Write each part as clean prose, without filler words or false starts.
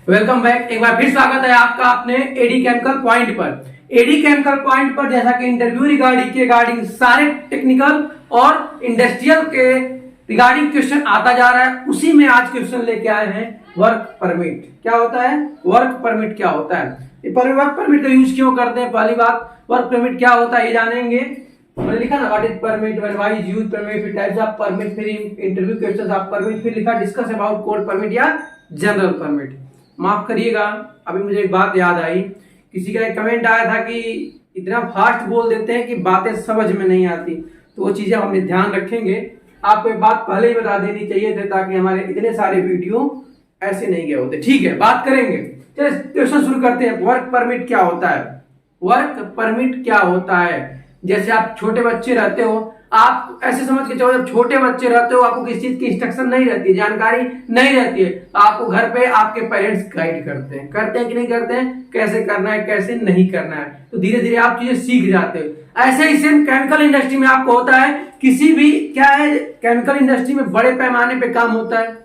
Welcome back. एक बार फिर स्वागत है आपका अपने एडी केमिकल पॉइंट पर। एडी केमिकल पॉइंट पर जैसा कि इंटरव्यू रिगार्डिंग सारे टेक्निकल और इंडस्ट्रियल के रिगार्डिंग क्वेश्चन आता जा रहा है, उसी में आज क्वेश्चन लेके आए हैं वर्क परमिट। क्या होता है वर्क परमिट? क्या होता है वर्क परमिट का यूज क्यों करते हैं? पहली बात, वर्क परमिट क्या होता है ये जानेंगे। मैंने लिखा ना what is permit, why is use permit, फिर टाइप्स ऑफ परमिट, फिर इंटरव्यू क्वेश्चंस ऑफ परमिट, फिर लिखा डिस्कस अबाउट कोड परमिट या जनरल परमिट। माफ करिएगा, अभी मुझे एक बात याद आई। किसी का एक कमेंट आया था कि इतना फास्ट बोल देते हैं कि बातें समझ में नहीं आती, तो वो चीजें हमने ध्यान रखेंगे। आपको एक बात पहले ही बता देनी चाहिए थी ताकि हमारे इतने सारे वीडियो ऐसे नहीं गए होते। ठीक है, बात करेंगे। चलिए क्वेश्चन शुरू करते हैं। वर्क परमिट क्या होता है? वर्क परमिट क्या होता है? जैसे आप छोटे बच्चे रहते हो, आप ऐसे समझ के चलो, जब छोटे बच्चे रहते हो आपको किसी चीज की इंस्ट्रक्शन नहीं रहती है, जानकारी नहीं रहती है, आपको घर पे आपके पेरेंट्स गाइड करते हैं कि नहीं करते हैं, कैसे करना है कैसे नहीं करना है, तो धीरे धीरे आप चीजें सीख जाते हो। ऐसे ही सेम केमिकल इंडस्ट्री में आपको होता है। किसी भी क्या है, केमिकल इंडस्ट्री में बड़े पैमाने पे काम होता है,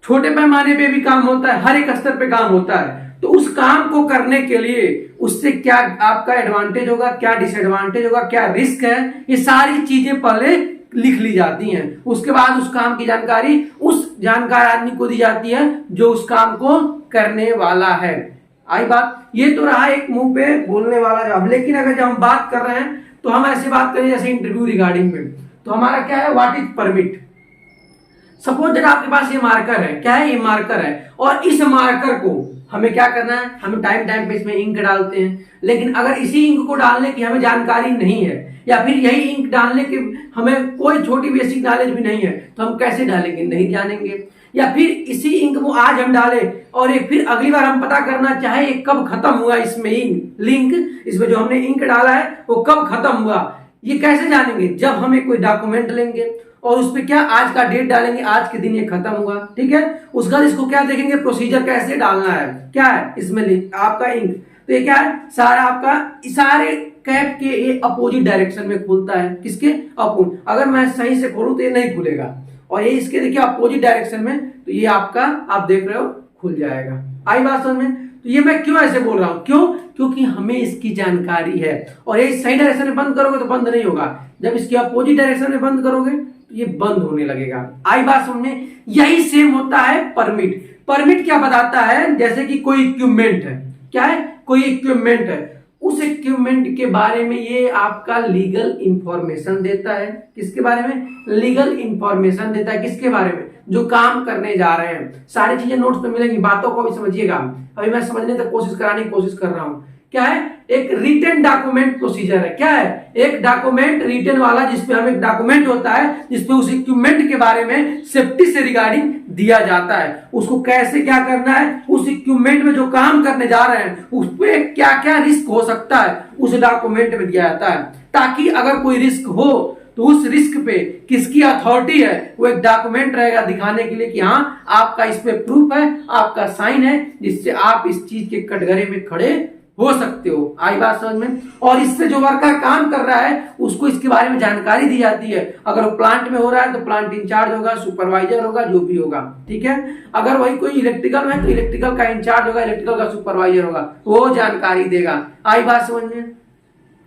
छोटे पैमाने पे भी काम होता है, हर एक स्तर पे काम होता है। तो उस काम को करने के लिए उससे क्या आपका एडवांटेज होगा, क्या डिसएडवांटेज होगा, क्या रिस्क है, ये सारी चीजें पहले लिख ली जाती हैं। उसके बाद उस काम की जानकारी उस जानकार आदमी को दी जाती है जो उस काम को करने वाला है। आई बात? ये तो रहा एक मुंह पे बोलने वाला जवाब। लेकिन अगर जब हम बात कर रहे हैं तो हम ऐसे बात करें जैसे इंटरव्यू रिगार्डिंग में, तो हमारा क्या है, what is permit. Suppose that आपके पास ये मार्कर है, क्या है ये मार्कर है, और इस मार्कर को हमें क्या करना है, हम टाइम टाइम पे इसमें इंक डालते हैं। लेकिन अगर इसी इंक को डालने की हमें जानकारी नहीं है, या फिर यही इंक डालने की हमें कोई छोटी बेसिक नॉलेज भी नहीं है, तो हम कैसे डालेंगे, नहीं जानेंगे। या फिर इसी इंक को आज हम डाले और एक फिर अगली बार हम पता करना चाहे ये कब खत्म हुआ, इसमें लिंक, इसमें जो हमने इंक डाला है वो कब खत्म हुआ, ये कैसे जानेंगे? जब हमें कोई डॉक्यूमेंट लेंगे और उस पर क्या आज का डेट डालेंगे, आज के दिन ये खत्म हुआ, ठीक है। उसका इसको क्या देखेंगे, प्रोसीजर कैसे डालना है, क्या है इसमें आपका इंक। तो ये क्या है, सारा आपका सारे कैप के ये अपोजिट डायरेक्शन में खुलता है। किसके अपोजिट? अगर मैं सही से खोलूं तो ये नहीं खुलेगा, और ये इसके देखिए अपोजिट डायरेक्शन में, तो ये आपका आप देख रहे हो खुल जाएगा। आई बात समझ में? तो ये मैं क्यों ऐसे बोल रहा हूं, क्यों? क्योंकि हमें इसकी जानकारी है। और ये सही डायरेक्शन में बंद करोगे तो बंद नहीं होगा, जब इसके अपोजिट डायरेक्शन में बंद करोगे तो ये बंद होने लगेगा। आई बात समझ में? यही सेम होता है परमिट। परमिट क्या बताता है, जैसे कि कोई इक्विपमेंट है, क्या है, कोई इक्विपमेंट है, उस इक्विपमेंट के बारे में ये आपका लीगल इंफॉर्मेशन देता है। किसके बारे में? लीगल इंफॉर्मेशन देता है। किसके बारे में? जो काम करने जा रहे हैं। सारी चीजें नोट्स में मिलेंगी, बातों को भी समझिएगा। अभी मैं समझने तक कोशिश कराने की कोशिश कर रहा हूं। क्या है? एक रिटन डॉक्यूमेंट प्रोसीजर है। क्या है? एक डॉक्यूमेंट रिटन वाला, जिसपे हम एक डॉक्यूमेंट होता है जिसपे उस इक्विपमेंट के बारे में सेफ्टी से रिगार्डिंग दिया जाता है। उसको कैसे क्या करना है, उस इक्विपमेंट में जो काम करने जा रहे हैं उस पे क्या क्या रिस्क हो सकता है, उस डॉक्यूमेंट में दिया जाता है। ताकि अगर कोई रिस्क हो तो उस रिस्क पे किसकी अथॉरिटी है, वो एक डॉक्यूमेंट रहेगा दिखाने के लिए कि हाँ आपका इस पे प्रूफ है, आपका साइन है, जिससे आप इस चीज के कटघरे में खड़े हो सकते हो। आई बात समझ में? और इससे जो वर्कर काम कर रहा है उसको इसके बारे में जानकारी दी जाती है। अगर वो प्लांट में हो रहा है तो प्लांट इंचार्ज होगा, सुपरवाइजर होगा, जो भी होगा, ठीक है। अगर वही कोई इलेक्ट्रिकल में तो इलेक्ट्रिकल का इंचार्ज होगा, इलेक्ट्रिकल का सुपरवाइजर होगा, वो जानकारी देगा। आई बात समझ में?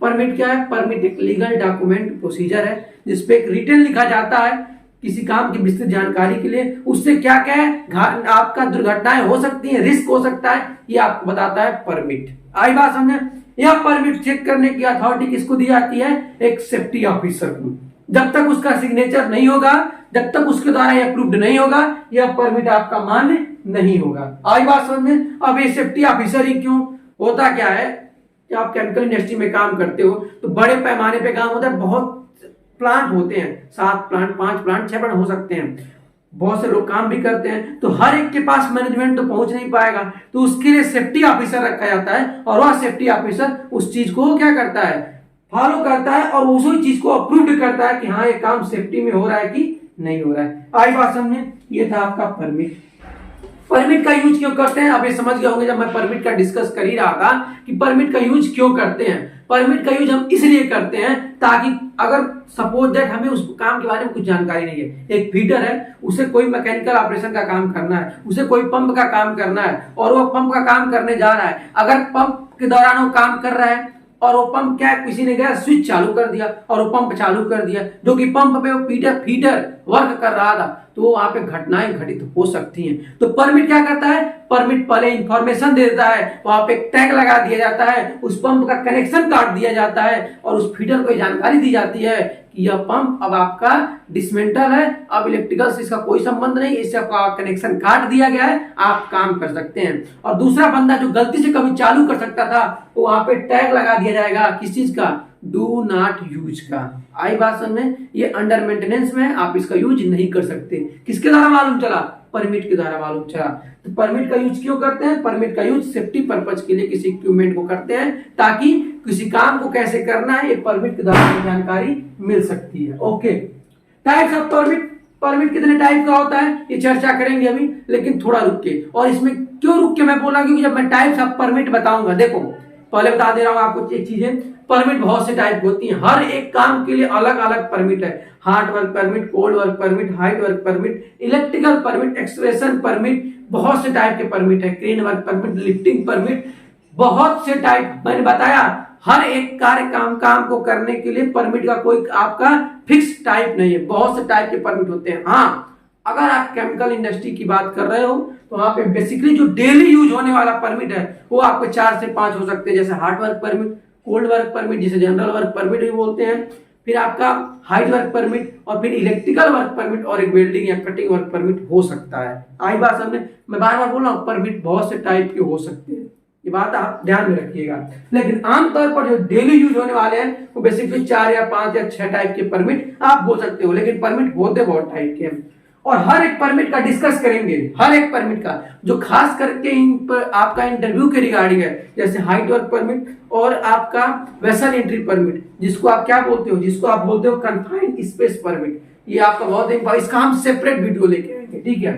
परमिट क्या है? परमिट एक लीगल डॉक्यूमेंट प्रोसीजर है जिसपे एक रिटन लिखा जाता है किसी काम की विस्तृत जानकारी के लिए। उससे क्या क्या है, आपका दुर्घटनाएं हो सकती हैं, रिस्क हो सकता है, ये आपको बताता है परमिट। आई बात समझे? यह परमिट चेक करने की अथॉरिटी किसको दी जाती है? एक सेफ्टी ऑफिसर को। जब तक उसका सिग्नेचर नहीं होगा, जब तक उसके द्वारा यह अप्रूव्ड नहीं होगा, यह परमिट आपका मान्य नहीं होगा। आई बात समझ में? अब ये सेफ्टी ऑफिसर ही क्यों? होता क्या है, जब आप केमिकल इंडस्ट्री में काम करते हो तो बड़े पैमाने पे काम होता है, बहुत प्लांट होते हैं, 7 प्लांट, 5 प्लांट, 6 प्लांट हो सकते हैं, बहुत से लोग काम भी करते हैं, तो हर एक के पास मैनेजमेंट तो पहुंच नहीं पाएगा, तो उसके लिए सेफ्टी ऑफिसर रखा जाता है। और वह सेफ्टी ऑफिसर उस चीज को क्या करता है, फॉलो करता है और उसी चीज को अप्रूव करता है कि हाँ ये काम सेफ्टी में हो रहा है कि नहीं हो रहा है। आई बात समझे? ये था आपका परमिट। परमिट का यूज क्यों करते हैं, अब ये समझ गए होंगे जब मैं परमिट का डिस्कस कर ही रहा था कि परमिट का यूज क्यों करते हैं। परमिट का यूज हम इसलिए करते हैं ताकि अगर सपोज दैट हमें उस काम के बारे में कुछ जानकारी नहीं है, एक फीटर है, उसे कोई मैकेनिकल ऑपरेशन का काम करना है, उसे कोई पंप का काम करना है और वो पंप का काम करने जा रहा है, अगर पंप के दौरान वो काम कर रहा है और वो पंप क्या है, किसी ने गया स्विच चालू कर दिया और वो पंप चालू कर दिया, जो कि पंप पे वो फीटर वर्क कर रहा था, तो वहां पे घटनाएं घटित हो सकती हैं। तो परमिट क्या करता है, परमिट पहले इंफॉर्मेशन दे देता है, वहां पे टैग लगा दिया जाता है, उस पंप का कनेक्शन काट दिया जाता है और उस फीटर को जानकारी दी जाती है कि यह पंप अब आपका डिसमेंटल है, अब इलेक्ट्रिकल से इसका कोई संबंध नहीं, इससे आपका कनेक्शन काट दिया गया है, आप काम कर सकते हैं। और दूसरा बंदा जो गलती से कभी चालू कर सकता था, तो वहां पे टैग लगा दिया जाएगा, किस चीज का, डू नॉट यूज का। आई बात समझ में, ये अंडर मेंटेनेंस में आप इसका यूज नहीं कर सकते। किसके द्वारा मालूम चला, परमिट के द्वारा मालूम चला। तो परमिट का यूज क्यों करते हैं, परमिट का यूज सेफ्टी पर्पज के लिए किसी इक्विपमेंट को करते हैं ताकि किसी काम को कैसे करना है ये परमिट के द्वारा जानकारी मिल सकती है। Okay, types of permit, permit कितने टाइप का होता है ये चर्चा करेंगे अभी, लेकिन थोड़ा रुक के। और इसमें क्यों रुक के मैं बोला, क्योंकि जब मैं टाइप्स ऑफ परमिट बताऊंगा, देखो पहले बता दे रहा हूं आपको एक चीजें, परमिट बहुत से टाइप होती हैं, हर एक काम के लिए अलग अलग परमिट है। Hard work permit, cold work permit, height work permit, electrical permit, expression permit, बहुत से टाइप के परमिट है, crane work permit, lifting permit, बहुत से टाइप। मैंने बताया हर एक कार्य काम को करने के लिए परमिट का कोई आपका फिक्स टाइप नहीं है, बहुत से टाइप के परमिट होते हैं। हाँ, अगर आप केमिकल इंडस्ट्री की बात कर रहे हो तो वहां पे बेसिकली जो डेली यूज होने वाला परमिट है वो आपको 4 से 5 हो सकते हैं, जैसे hard work permit, cold work permit जिसे जनरल वर्क परमिट भी बोलते हैं, फिर आपका हाइट वर्क परमिट, और फिर इलेक्ट्रिकल वर्क परमिट और एक वेल्डिंग या कटिंग वर्क परमिट हो सकता है। आई बात समझ में, मैं बार बार बोल रहा हूँ परमिट बहुत से टाइप के हो सकते हैं, ये बात आप ध्यान में रखिएगा। लेकिन आमतौर पर जो डेली यूज होने वाले हैं वो बेसिकली 4 या 5 या 6 टाइप के परमिट आप बोल सकते हो, लेकिन परमिट होते बहुत टाइप के हैं और हर एक परमिट का डिस्कस करेंगे, हर एक परमिट का, जो खास करके इन पर आपका इंटरव्यू के रिगार्डिंग है, जैसे हाइट वर्क परमिट और आपका वेसल एंट्री परमिट, जिसको आप क्या बोलते हो, जिसको आप बोलते हो कन्फाइंड स्पेस परमिट, ये आपका बहुत इंपॉर्टेंट, इसका हम सेपरेट वीडियो लेके आएंगे, ठीक है।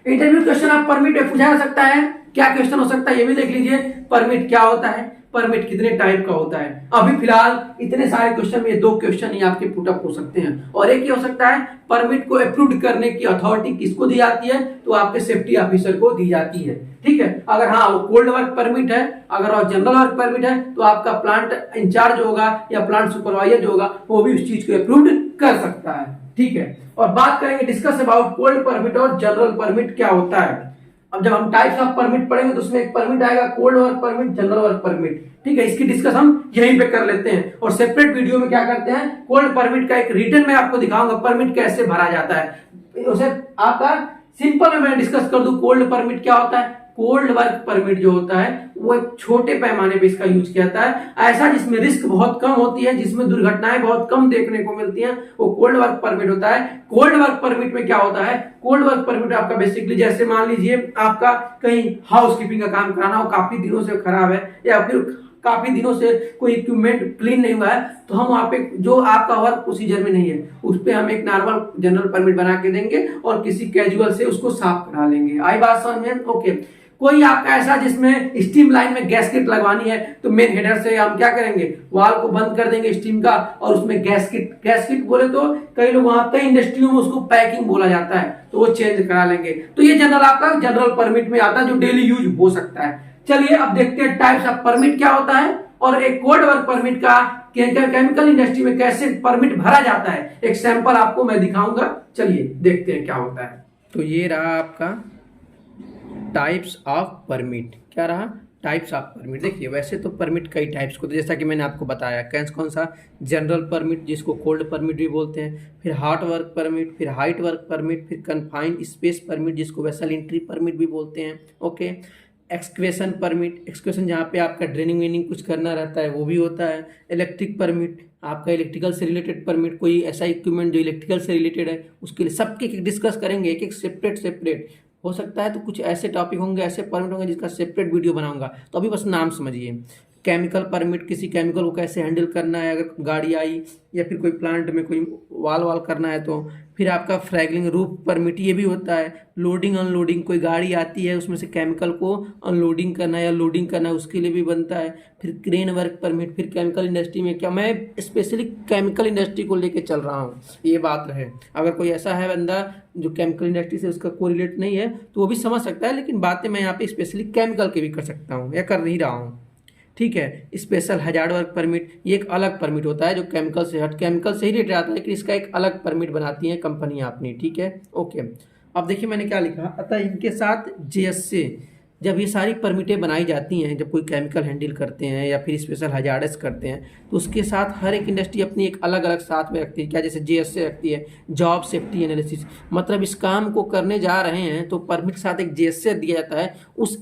इंटरव्यू क्वेश्चन आप परमिट में पूछा जा सकता है, क्या क्वेश्चन हो सकता है ये भी देख लीजिए, परमिट क्या होता है, परमिट कितने टाइप का होता है। अभी फिलहाल इतने सारे क्वेश्चन में 2 क्वेश्चन ही आपके पुटअप हो सकते हैं, और एक ही हो सकता है परमिट को अप्रूव करने की अथॉरिटी किसको दी जाती है, तो आपके सेफ्टी ऑफिसर को दी जाती है, ठीक है। अगर हाँ वो कोल्ड वर्क परमिट है, अगर वो जनरल वर्क परमिट है, तो आपका प्लांट इंचार्ज होगा या प्लांट सुपरवाइजर जो होगा वो भी उस चीज को अप्रूव कर सकता है, ठीक है। और बात करेंगे डिस्कस अबाउट कोल्ड परमिट और जनरल परमिट क्या होता है। अब जब हम टाइप्स ऑफ परमिट पढ़ेंगे तो उसमें एक परमिट आएगा cold work permit, general work permit, ठीक है। इसकी डिस्कस हम यहीं पे कर लेते हैं और सेपरेट वीडियो में क्या करते हैं, कोल्ड परमिट का एक रिटर्न में आपको दिखाऊंगा परमिट कैसे भरा जाता है, उसे आपका सिंपल में मैं डिस्कस कर दूं। कोल्ड परमिट क्या होता है, कोल्ड वर्क परमिट जो होता है वो एक छोटे पैमाने पे इसका यूज किया जाता है, ऐसा जिसमें रिस्क बहुत कम होती है, जिसमें दुर्घटनाएं बहुत कम देखने को मिलती हैं, वो कोल्ड वर्क परमिट होता है। कोल्ड वर्क परमिट में क्या होता है, कोल्ड वर्क परमिट आपका बेसिकली जैसे मान लीजिए आपका कहीं हाउसकीपिंग का काम कराना हो, काफी दिनों से खराब है या फिर काफी दिनों से कोई इक्विपमेंट क्लीन नहीं हुआ है, तो हम वहां पे जो आपका वर्क प्रोसीजर में नहीं है उस पे हम एक नॉर्मल जनरल परमिट बना के देंगे और किसी कैजुअल से उसको साफ करा लेंगे। आई बात समझ में, ओके। कोई आपका ऐसा जिसमें स्टीम लाइन में गैसकिट लगवानी है तो मेन हेडर से हम क्या करेंगे, वाल को बंद कर देंगे स्टीम का और उसमें गैसकिट बोले तो कई लोग वहां कई इंडस्ट्रियों में उसको पैकिंग बोला जाता है, तो वो चेंज करा लेंगे। तो ये जनरल आपका जनरल परमिट में आता है जो डेली यूज हो सकता है। चलिए अब देखते हैं टाइप्स ऑफ परमिट क्या होता है और एक कोल्ड वर्क परमिट का केमिकल इंडस्ट्री में कैसे परमिट भरा जाता है, एक सैंपल आपको मैं दिखाऊंगा। चलिए देखते हैं क्या होता है। तो ये रहा आपका टाइप्स ऑफ परमिट, क्या रहा, टाइप्स ऑफ परमिट। देखिए वैसे तो परमिट कई टाइप्स को, तो जैसा कि मैंने आपको बताया कौन सा, जनरल परमिट जिसको कोल्ड परमिट भी बोलते हैं, फिर हॉट वर्क परमिट, फिर हाइट वर्क परमिट, फिर कन्फाइंड स्पेस परमिट जिसको वेसल एंट्री परमिट भी बोलते हैं, ओके। एक्सक्वेशन परमिट, एक्सक्वेशन जहाँ पे आपका ड्रेनिंग वेनिंग कुछ करना रहता है वो भी होता है। इलेक्ट्रिक परमिट, आपका इलेक्ट्रिकल से रिलेटेड परमिट, कोई ऐसा इक्विपमेंट जो इलेक्ट्रिकल से रिलेटेड है उसके लिए सबके डिस्कस करेंगे, एक एक सेपरेट हो सकता है। तो कुछ ऐसे टॉपिक होंगे, ऐसे परमिट होंगे जिसका सेपरेट वीडियो बनाऊंगा, तो अभी बस नाम समझिए। केमिकल परमिट, किसी केमिकल को कैसे हैंडल करना है अगर गाड़ी आई या फिर कोई प्लांट में कोई वाल करना है तो। फिर आपका फ्रैगलिंग रूफ परमिट ये भी होता है। लोडिंग अनलोडिंग, कोई गाड़ी आती है उसमें से केमिकल को अनलोडिंग करना है या लोडिंग करना है उसके लिए भी बनता है। फिर क्रेन वर्क परमिट। फिर केमिकल इंडस्ट्री में क्या, मैं स्पेशली केमिकल इंडस्ट्री को लेके चल रहा हूँ, ये बात है। अगर कोई ऐसा है बंदा जो केमिकल इंडस्ट्री से उसका कोरिलेट नहीं है तो वो भी समझ सकता है, लेकिन बातें मैं यहाँ पे स्पेशली केमिकल की भी कर सकता हूँ या कर नहीं रहा हूँ, ठीक है। स्पेशल हजार्ड वर्क परमिट, ये एक अलग परमिट होता है जो केमिकल से ही रिलेटेड आता है, लेकिन इसका एक अलग परमिट बनाती है कंपनियां अपनी, ठीक है, ओके। अब देखिए मैंने क्या लिखा, अतः इनके साथ JSA, जब ये सारी परमिटें बनाई जाती हैं, जब कोई केमिकल हैंडल करते हैं या फिर स्पेशल हजार्डस करते हैं, तो उसके साथ हर एक इंडस्ट्री अपनी एक अलग अलग साथ में रखती है। क्या, जैसे JSA रखती है जॉब सेफ्टी एनालिसिस, मतलब इस काम को करने जा रहे हैं तो परमिट के साथ एक JSA दिया जाता है उस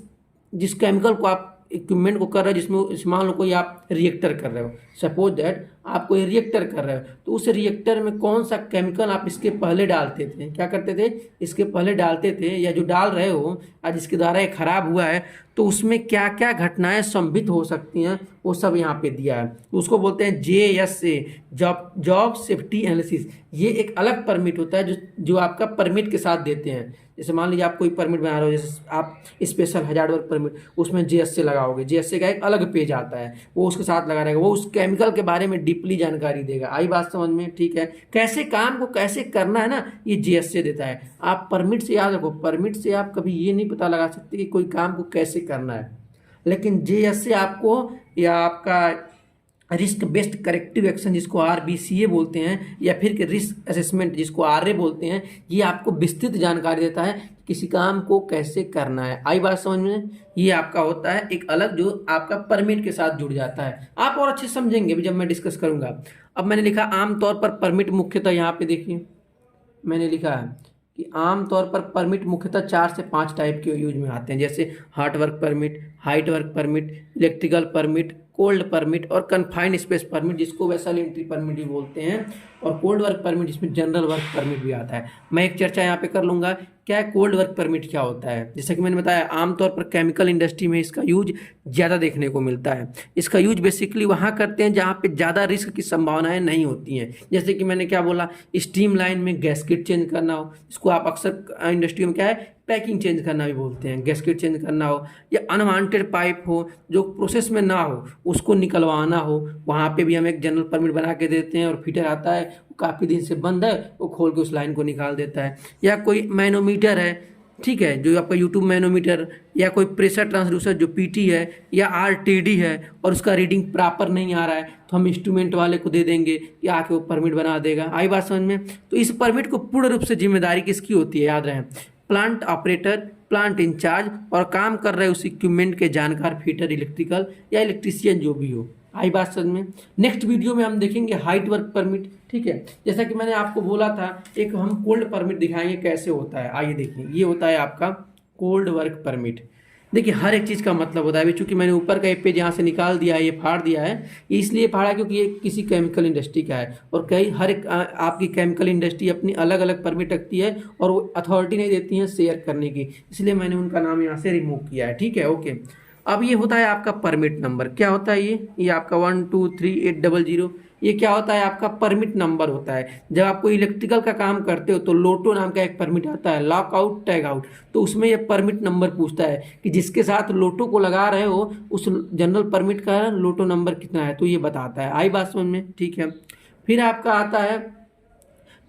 जिस केमिकल को आप इक्विपमेंट को कर रहे हो, जिसमें मान लो कोई आप रिएक्टर कर रहे हो, सपोज दैट आप कोई रिएक्टर कर रहे हो, तो उस रिएक्टर में कौन सा केमिकल आप इसके पहले डालते थे, क्या करते थे, इसके पहले डालते थे, या जो डाल रहे हो आज इसके द्वारा ये खराब हुआ है तो उसमें क्या क्या घटनाएं संभित हो सकती हैं वो सब यहाँ पे दिया है। तो उसको बोलते हैं JSA, जॉब सेफ्टी एनालिसिस। ये एक अलग परमिट होता है जो आपका परमिट के साथ देते हैं। जैसे मान लीजिए आप कोई परमिट बना रहे हो, जैसे आप स्पेशल हजार्ड वर्क परमिट, उसमें JSA लगाओगे, JSA का एक अलग पेज आता है, वो उसके साथ लगा रहेगा, वो उस केमिकल के बारे में डीपली जानकारी देगा। आई बात समझ में, ठीक है। कैसे काम को कैसे करना है ना, ये JSA देता है। आप परमिट से याद रखो, परमिट से आप कभी ये नहीं पता लगा सकते कि कोई काम को कैसे करना है, लेकिन JSA आपको, या आपका रिस्क बेस्ड करेक्टिव एक्शन जिसको RBCA बोलते हैं, या फिर रिस्क असेसमेंट जिसको RA बोलते हैं, ये आपको विस्तृत जानकारी देता है किसी काम को कैसे करना है। आई बात समझ में, ये आपका होता है एक अलग जो आपका परमिट के साथ जुड़ जाता है। आप और अच्छे समझेंगे भी जब मैं डिस्कस करूंगा। अब मैंने लिखा आमतौर पर परमिट मुख्यतः, यहाँ पे देखिए मैंने लिखा है कि आमतौर पर परमिट मुख्यतः 4 से 5 टाइप के यूज में आते हैं, जैसे heart work permit, height work permit, electrical permit, cold permit और कन्फाइंड स्पेस परमिट जिसको वेसल एंट्री परमिट भी बोलते हैं, और कोल्ड वर्क परमिट जिसमें जनरल वर्क परमिट भी आता है। मैं एक चर्चा यहाँ पे कर लूँगा, क्या कोल्ड वर्क परमिट क्या होता है। जैसा कि मैंने बताया आमतौर पर केमिकल इंडस्ट्री में इसका यूज ज़्यादा देखने को मिलता है। इसका यूज बेसिकली वहाँ करते हैं जहाँ पे ज़्यादा रिस्क की संभावनाएं नहीं होती हैं। जैसे कि मैंने क्या बोला, स्टीम लाइन में गैस्केट चेंज करना हो, इसको आप अक्सर इंडस्ट्री में क्या है पैकिंग चेंज करना भी बोलते हैं, गैस्केट चेंज करना हो, या अनवांटेड पाइप हो जो प्रोसेस में ना हो उसको निकलवाना हो, वहाँ पे भी हम एक जनरल परमिट बना के देते हैं, और फिटर आता है वो काफ़ी दिन से बंद है, वो खोल के उस लाइन को निकाल देता है। या कोई मैनोमीटर है, ठीक है, जो आपका यूट्यूब मैनोमीटर, या कोई प्रेशर ट्रांसड्यूसर जो PT है या RTD है और उसका रीडिंग प्रॉपर नहीं आ रहा है, तो हम इंस्ट्रूमेंट वाले को दे देंगे कि आके वो परमिट बना देगा। आई बात समझ में। तो इस परमिट को पूर्ण रूप से जिम्मेदारी किसकी होती है, याद रहे, प्लांट ऑपरेटर, प्लांट इंचार्ज और काम कर रहे उस इक्विपमेंट के जानकार, फिटर, इलेक्ट्रिकल या इलेक्ट्रीशियन जो भी हो। आई बात समझ में। नेक्स्ट वीडियो में हम देखेंगे हाइट वर्क परमिट, ठीक है। जैसा कि मैंने आपको बोला था, एक हम कोल्ड परमिट दिखाएंगे कैसे होता है। आइए देखिए, ये होता है आपका कोल्ड वर्क परमिट। देखिए हर एक चीज़ का मतलब होता है। अभी चूंकि मैंने ऊपर का एक पेज यहाँ से निकाल दिया है, ये फाड़ दिया है, ये इसलिए फाड़ा क्योंकि ये किसी केमिकल इंडस्ट्री का है, और हर एक आपकी केमिकल इंडस्ट्री अपनी अलग अलग परमिट रखती है और वो अथॉरिटी नहीं देती है शेयर करने की, इसलिए मैंने उनका नाम यहाँ से रिमूव किया है, ठीक है, ओके। अब ये होता है आपका परमिट नंबर। क्या होता है ये आपका 123800, ये क्या होता है आपका परमिट नंबर होता है। जब आप कोई इलेक्ट्रिकल का काम करते हो तो लोटो नाम का एक परमिट आता है, लॉक आउट टैग आउट, तो उसमें ये परमिट नंबर पूछता है कि जिसके साथ लोटो को लगा रहे हो उस जनरल परमिट का लोटो नंबर कितना है, तो ये बताता है। आई बात समझ में, ठीक है। फिर आपका आता है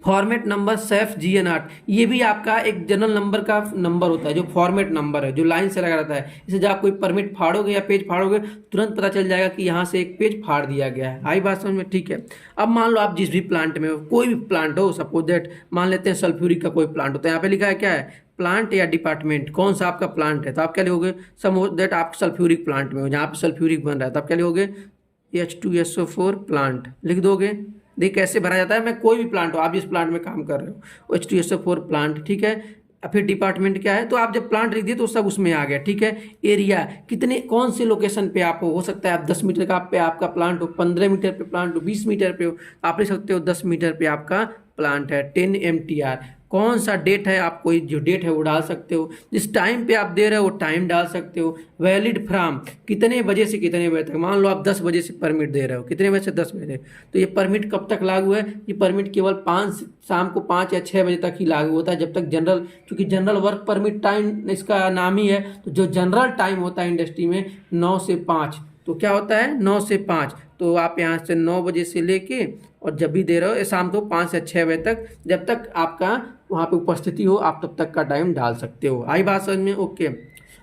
फॉर्मेट नंबर सेफ GN8, ये भी आपका एक जनरल नंबर का नंबर होता है, जो फॉर्मेट नंबर है, जो लाइन से लगा रहता है। इसे जब आप कोई परमिट फाड़ोगे या पेज फाड़ोगे तुरंत पता चल जाएगा कि यहाँ से एक पेज फाड़ दिया गया है। आई बात समझ में, ठीक है। अब मान लो आप जिस भी प्लांट में हो, कोई भी प्लांट हो, सपोज दैट मान लेते हैं सल्फ्यूरिक का कोई प्लांट होता है, यहाँ पे लिखा है क्या है, प्लांट या डिपार्टमेंट, कौन सा आपका प्लांट है, तो आप क्या लिखोगे, सपोज दैट आप सल्फ्यूरिक प्लांट में हो जहाँ पे सल्फ्यूरिक बन रहा है, तो आप क्या लिखोगे, H2SO4 प्लांट लिख दोगे। देख कैसे भरा जाता है। मैं कोई भी प्लांट हो, आप जिस प्लांट में काम कर रहे हो, H2SO4 प्लांट, ठीक है। फिर डिपार्टमेंट क्या है, तो आप जब प्लांट लिख दिए तो सब उसमें आ गया, ठीक है। एरिया, कितने कौन से लोकेशन पे आप हो सकता है आप 10 मीटर का पे आपका प्लांट हो, 15 मीटर पे प्लांट हो, 20 मीटर पे हो, आप लिख सकते हो 10 मीटर पे आपका प्लांट है। 10 MTR, कौन सा डेट है, आप कोई जो डेट है वो डाल सकते हो, जिस टाइम पे आप दे रहे हो वो टाइम डाल सकते हो। वैलिड फ्रॉम कितने बजे से कितने बजे तक, मान लो आप 10 बजे से परमिट दे रहे हो, कितने बजे से 10 बजे, तो ये परमिट कब तक लागू है, ये परमिट केवल शाम को 5 या 6 बजे तक ही लागू होता है, जब तक जनरल, क्योंकि जनरल वर्क परमिट टाइम इसका नाम ही है, तो जो जनरल टाइम होता है इंडस्ट्री में 9 से 5, तो क्या होता है 9 से 5, तो आप यहाँ से 9 बजे से लेके और जब भी दे रहे हो शाम को 5 से 6 बजे तक, जब तक आपका वहाँ पे उपस्थिति हो आप तब तक का टाइम डाल सकते हो। आई बात समझ में? ओके।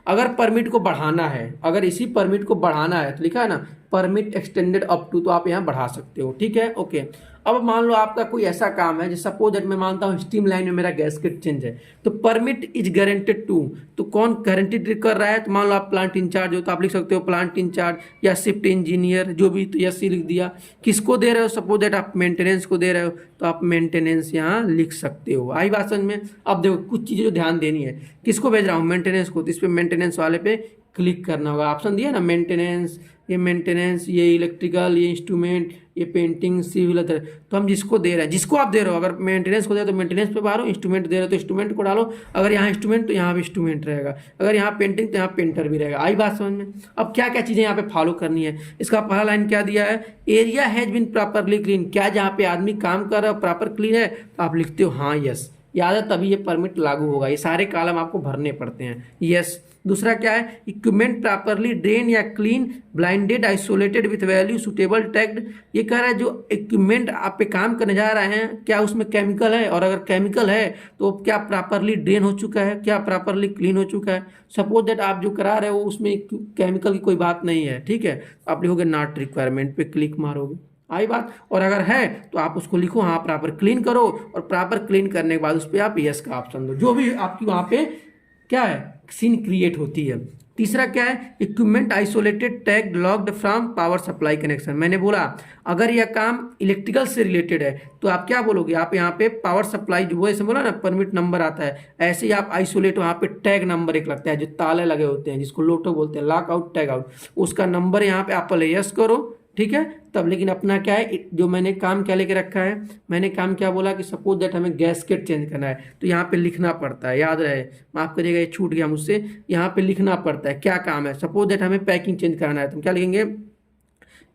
अगर परमिट को बढ़ाना है, अगर इसी परमिट को बढ़ाना है तो लिखा है ना परमिट एक्सटेंडेड अप टू, तो आप यहाँ बढ़ा सकते हो, ठीक है, ओके। अब मान लो आपका कोई ऐसा काम है, जैसे सपोज दैट मैं मानता हूँ स्टीम लाइन में मेरा गैसकेट चेंज है, तो परमिट इज गारंटेड टू, तो कौन गारंटेड कर रहा है, तो मान लो आप प्लांट इंचार्ज हो तो आप लिख सकते हो प्लांट इंचार्ज या शिफ्ट इंजीनियर, जो भी, तो यस लिख दिया। किसको दे रहे हो, सपोज दैट आप मेंटेनेंस को दे रहे हो तो आप मेंटेनेंस यहाँ लिख सकते हो। आई बात समझ में? अब देखो कुछ चीज़ें जो ध्यान देनी है, किसको भेज रहा हूँ, मेंटेनेंस को, तो इस पर मेंटेनेंस वाले पे क्लिक करना होगा, ऑप्शन दिया ना मेंटेनेंस, ये इलेक्ट्रिकल, ये इंस्ट्रूमेंट, ये पेंटिंग, सिविल, तो हम जिसको दे रहे हैं, जिसको आप दे रहे हो, अगर मेंटेनेंस को दे रहे हो तो मेंटेनेंस पे मारो, इंस्ट्रूमेंट दे रहे हो तो इंस्ट्रूमेंट को डालो, अगर यहाँ इंस्ट्रूमेंट तो यहाँ भी इंस्ट्रूमेंट रहेगा, अगर यहाँ पेंटिंग तो यहाँ पेंटर भी रहेगा। आई बात समझ में? अब क्या क्या चीज़ें यहाँ पे फॉलो करनी है, इसका पहला लाइन क्या दिया है, area has been properly clean, क्या जहाँ पे आदमी काम कर रहा है प्रॉपर क्लीन है, तो आप लिखते हो हाँ यस, याद है, तभी ये परमिट लागू होगा। ये सारे कॉलम आपको भरने पड़ते हैं, यस। दूसरा क्या है, इक्विपमेंट प्रॉपरली ड्रेन या clean, blinded, isolated with value suitable tagged, ये कह रहा है जो इक्विपमेंट आप पे काम करने जा रहे हैं क्या उसमें केमिकल है, और अगर केमिकल है तो क्या प्रॉपरली ड्रेन हो चुका है, क्या प्रॉपरली क्लीन हो चुका है। सपोज दैट आप जो करा रहे हो उसमें केमिकल की कोई बात नहीं है, ठीक है, आप लिखोगे नॉट रिक्वायरमेंट पे क्लिक मारोगे। आई बात? और अगर है तो आप उसको लिखो हाँ प्रॉपर क्लीन करो, और प्रॉपर क्लीन करने के बाद उस पर आप यस का ऑप्शन दो, जो भी आपकी वहाँ पे क्या है सीन क्रिएट होती है। तीसरा क्या है, equipment isolated tagged locked from power supply connection. मैंने बोला अगर यह काम इलेक्ट्रिकल से रिलेटेड है तो आप क्या बोलोगे, आप यहाँ पे पावर सप्लाई जो ऐसे बोला ना परमिट नंबर आता है, ऐसे ही आप आइसोलेट वहाँ पे टैग नंबर एक लगता है, जो ताले लगे होते हैं जिसको लोटो बोलते हैं, लॉक आउट टैग आउट, उसका नंबर यहाँ पे आप पहले यस करो, ठीक है, तब। लेकिन अपना क्या है, जो मैंने काम क्या लेके रखा है, मैंने काम क्या बोला कि सपोज दैट हमें गैसकेट चेंज करना है तो यहाँ पे लिखना पड़ता है, याद रहे, माफ करिएगा ये छूट गया मुझसे, यहाँ पे लिखना पड़ता है क्या काम है। सपोज दैट हमें पैकिंग चेंज कराना है तो हम क्या लिखेंगे,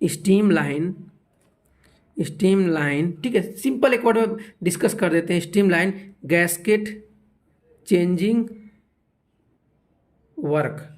स्टीम लाइन, ठीक है, सिंपल एक वर्ड में डिस्कस कर देते हैं, steam line gasket changing work,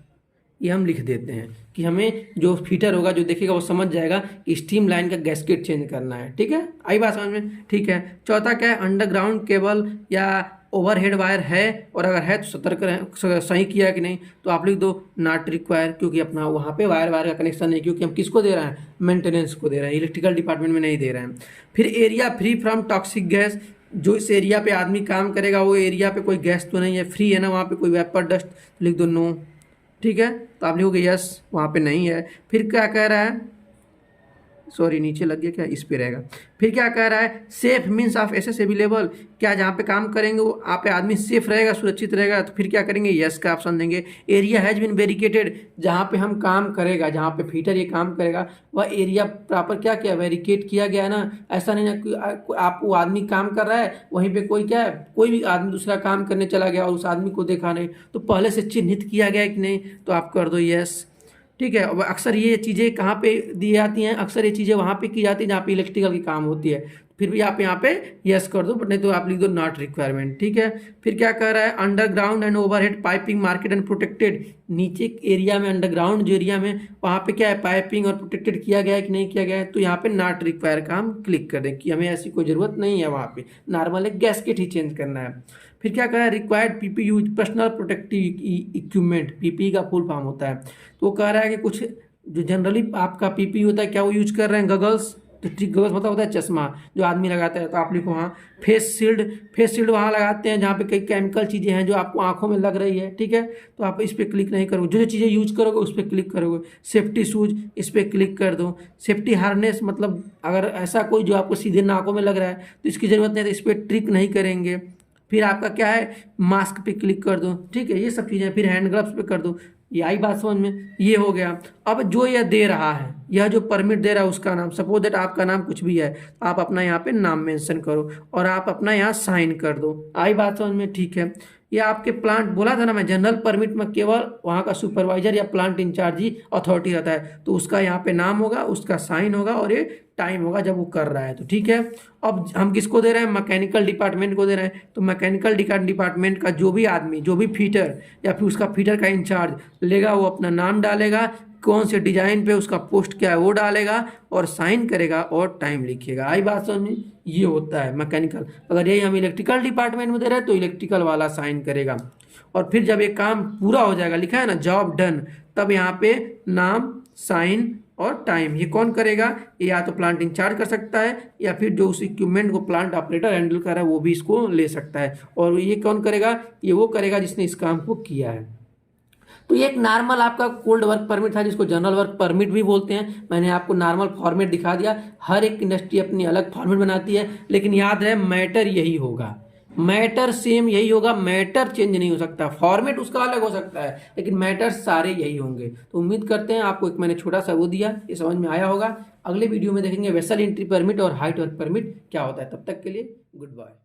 ये हम लिख देते हैं कि हमें जो फीटर होगा जो देखेगा वो समझ जाएगा कि स्टीम लाइन का गैसकेट चेंज करना है, ठीक है। आई बात समझ में? ठीक है। चौथा क्या है, अंडरग्राउंड केबल या ओवरहेड वायर है, और अगर है तो सतर्क रहें, सही किया कि नहीं, तो आप लिख दो नॉट रिक्वायर, क्योंकि अपना वहाँ पे वायर का कनेक्शन नहीं, क्योंकि हम किसको दे रहे हैं, मेंटेनेंस को दे रहे हैं, इलेक्ट्रिकल डिपार्टमेंट में नहीं दे रहे हैं। फिर area free from toxic gas, जो इस एरिया पे आदमी काम करेगा वो एरिया पे कोई गैस तो नहीं है, फ्री है ना, वहाँ पे कोई वेपर डस्ट, लिख दो नो, ठीक है, तो आप लिखोगे यस, वहाँ पे नहीं है। फिर क्या कह रहा है, सॉरी नीचे लग गया क्या, इस पे रहेगा। फिर क्या कह रहा है, सेफ मीन्स ऑफ एसेसिबल, क्या जहाँ पे काम करेंगे वो आप पे आदमी सेफ रहेगा, सुरक्षित रहेगा, तो फिर क्या करेंगे, यस का ऑप्शन देंगे। एरिया हैज बीन बैरिकेटेड, जहाँ पे हम काम करेगा, जहाँ पे फीटर ये काम करेगा वह एरिया प्रॉपर क्या किया, बैरिकेड किया गया ना, ऐसा नहीं ना कि आप वो आदमी काम कर रहा है वहीं पे कोई क्या है, कोई भी आदमी दूसरा काम करने चला गया और उस आदमी को देखा नहीं, तो पहले से चिन्हित किया गया है कि नहीं, तो आप कर दो यस, ठीक है। अब अक्सर ये चीज़ें कहाँ पे दी जाती हैं, अक्सर ये चीज़ें वहाँ पे की जाती हैं जहाँ पे इलेक्ट्रिकल की काम होती है, फिर भी आप यहाँ पे यस कर दो, बट नहीं तो आप लिख दो नॉट रिक्वायरमेंट, ठीक है। फिर क्या कह रहा है, underground and overhead piping market and protected, नीचे एरिया में अंडरग्राउंड जो एरिया में वहाँ पे क्या है पाइपिंग और प्रोटेक्टेड किया गया है कि नहीं किया गया है, तो यहाँ पे नॉट रिक्वायर का हम क्लिक कर दें कि हमें ऐसी कोई ज़रूरत नहीं है, वहाँ पे नॉर्मल एक गैसकेट ही चेंज करना है। फिर क्या कह रहा है, required PP use personal protective equipment, PP का फुल फॉर्म होता है, तो वो कह रहा है कि कुछ जो जनरली आपका पीपी होता है क्या वो यूज कर रहे हैं, गगल्स, तो गगल्स मतलब होता है चश्मा जो आदमी लगाता है, तो आप लिखो हाँ। फेस शील्ड वहाँ लगाते हैं जहाँ पे कई केमिकल चीज़ें हैं जो आपको आंखों में लग रही है, ठीक है, तो आप इस पर क्लिक नहीं करोगे, जो जो चीज़ें यूज करोगे उस पर क्लिक करोगे। सेफ्टी शूज, इस पर क्लिक कर दो। सेफ्टी हार्नेस, मतलब अगर ऐसा कोई जो आपको सीधे नाकों में लग रहा है तो इसकी ज़रूरत नहीं है, तो इस पर ट्रिक नहीं करेंगे। फिर आपका क्या है, मास्क पे क्लिक कर दो, ठीक है, ये सब चीज़ें। फिर हैंड ग्लव्स पे कर दो, ये आई बात समझ में, ये हो गया। अब जो यह दे रहा है, यह जो परमिट दे रहा है उसका नाम, सपोज दैट आपका नाम कुछ भी है, आप अपना यहाँ पे नाम मेंशन करो और आप अपना यहाँ साइन कर दो। आई बात समझ में, ठीक है। ये आपके प्लांट, बोला था ना मैं, जनरल परमिट में केवल वहाँ का सुपरवाइजर या प्लांट इंचार्ज ही अथॉरिटी रहता है, तो उसका यहाँ पे नाम होगा, उसका साइन होगा और ये टाइम होगा जब वो कर रहा है, तो ठीक है। अब हम किसको दे रहे हैं, मैकेनिकल डिपार्टमेंट को दे रहे हैं, तो मैकेनिकल डिपार्टमेंट का जो भी आदमी, जो भी फिटर या फिर उसका फिटर का इंचार्ज लेगा, वो अपना नाम डालेगा, कौन से डिजाइन पे उसका पोस्ट क्या है वो डालेगा और साइन करेगा और टाइम लिखिएगा। आई बात समझ में, ये होता है मैकेनिकल। अगर यही हम इलेक्ट्रिकल डिपार्टमेंट में दे रहे हैं तो इलेक्ट्रिकल वाला साइन करेगा। और फिर जब ये काम पूरा हो जाएगा, लिखा है ना जॉब डन, तब यहाँ पे नाम, साइन और टाइम, ये कौन करेगा, ये या तो प्लांट इंचार्ज कर सकता है या फिर जो उस इक्विपमेंट को प्लांट ऑपरेटर हैंडल कर रहा है वो भी इसको ले सकता है। और ये कौन करेगा, ये वो करेगा जिसने इस काम को किया है। तो ये एक नॉर्मल आपका कोल्ड वर्क परमिट था, जिसको जनरल वर्क परमिट भी बोलते हैं। मैंने आपको नॉर्मल फॉर्मेट दिखा दिया। हर एक इंडस्ट्री अपनी अलग फॉर्मेट बनाती है, लेकिन याद रहे मैटर यही होगा, मैटर सेम यही होगा, मैटर चेंज नहीं हो सकता। फॉर्मेट उसका अलग हो सकता है लेकिन मैटर सारे यही होंगे। तो उम्मीद करते हैं आपको एक मैंने छोटा सा वो दिया, ये समझ में आया होगा। अगले वीडियो में देखेंगे वेसल एंट्री परमिट और हाइट वर्क परमिट क्या होता है। तब तक के लिए गुड बाय।